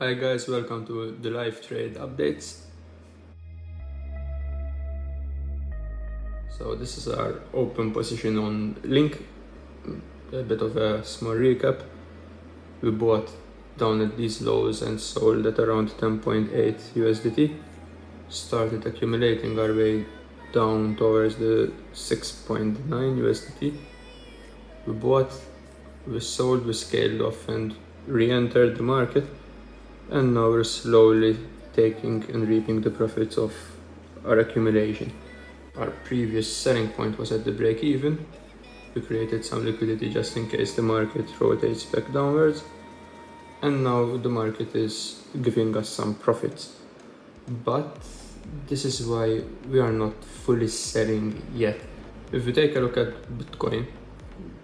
Hi guys, welcome to the live trade updates. So this is our open position on Link. A bit of a small recap. We bought down at these lows and sold at around 10.8 USDT. Started accumulating our way down towards the 6.9 USDT. We bought, we sold, we scaled off and re-entered the market. And now we're slowly taking and reaping the profits of our accumulation. Our previous selling point was at the break even. We created some liquidity just in case the market rotates back downwards. And now the market is giving us some profits. But this is why we are not fully selling yet. If we take a look at Bitcoin,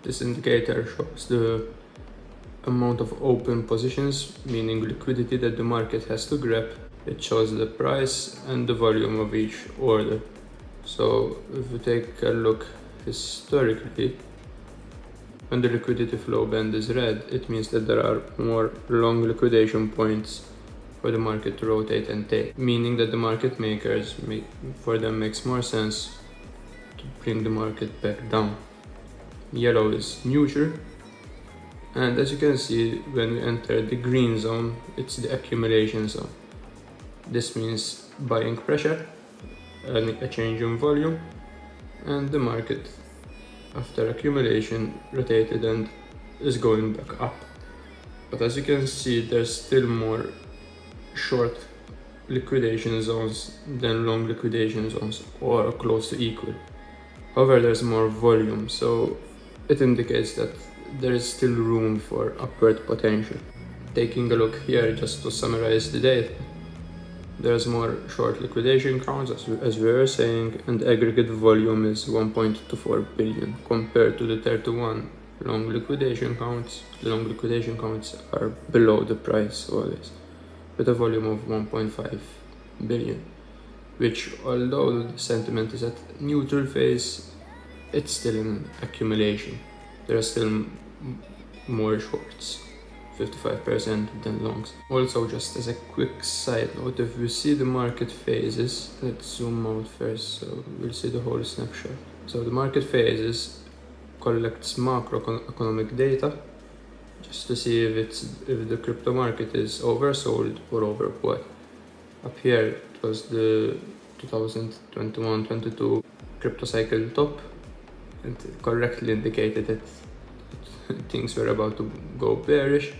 this indicator shows the amount of open positions, meaning liquidity that the market has to grab. It shows the price and the volume of each order. So if we take a look historically, when the liquidity flow band is red, it means that there are more long liquidation points for the market to rotate and take, meaning that the market makers, for them makes more sense to bring the market back down. Yellow is neutral. And as you can see, when we enter the green zone, it's the accumulation zone. This means buying pressure, a change in volume, and the market, after accumulation, rotated and is going back up. But as you can see, there's still more short liquidation zones than long liquidation zones, or close to equal. However, there's more volume, so it indicates that there is still room for upward potential. Taking a look here, just to summarize the data, there's more short liquidation counts, as we were saying, and aggregate volume is 1.24 billion compared to the 31 long liquidation counts. The long liquidation counts are below the price always, with a volume of 1.5 billion, which, although the sentiment is at neutral phase, it's still in accumulation. There are still more shorts, 55% than longs. Also, just as a quick side note, if we see the market phases, let's zoom out first so we'll see the whole snapshot. So the market phases collects macroeconomic data just to see if the crypto market is oversold or overbought. Up here it was the 2021-22 crypto cycle top, and it correctly indicated that things were about to go bearish,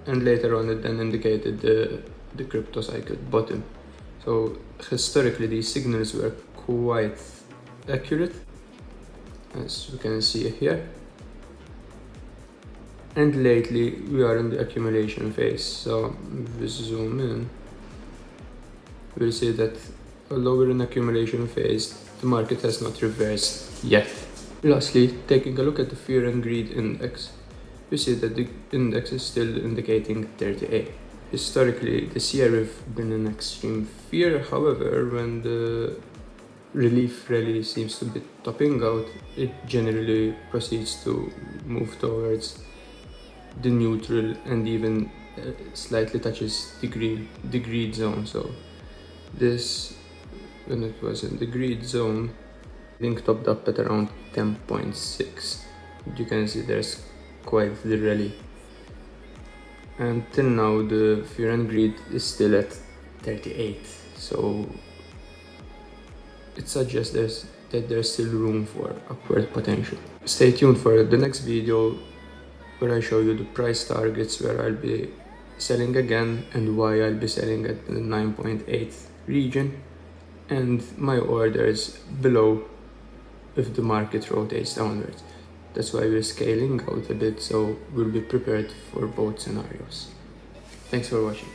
and later on it then indicated the crypto cycle bottom. So historically these signals were quite accurate, as you can see here, and lately we are in the accumulation phase. So if we zoom in, we'll see that although we're in accumulation phase, the market has not reversed yet. Lastly, taking a look at the fear and greed index, you see that the index is still indicating 38. Historically, this year we've been in extreme fear. However, when the relief rally seems to be topping out, it generally proceeds to move towards the neutral and even slightly touches the greed zone. So this, when it was in the greed zone, Link topped up at around 10.6. You can see there's quite the rally. And till now the fear and greed is still at 38. So it suggests that there's still room for upward potential. Stay tuned for the next video where I show you the price targets where I'll be selling again and why I'll be selling at the 9.8 region, and my orders below if the market rotates downwards. That's why we're scaling out a bit, so we'll be prepared for both scenarios. Thanks for watching.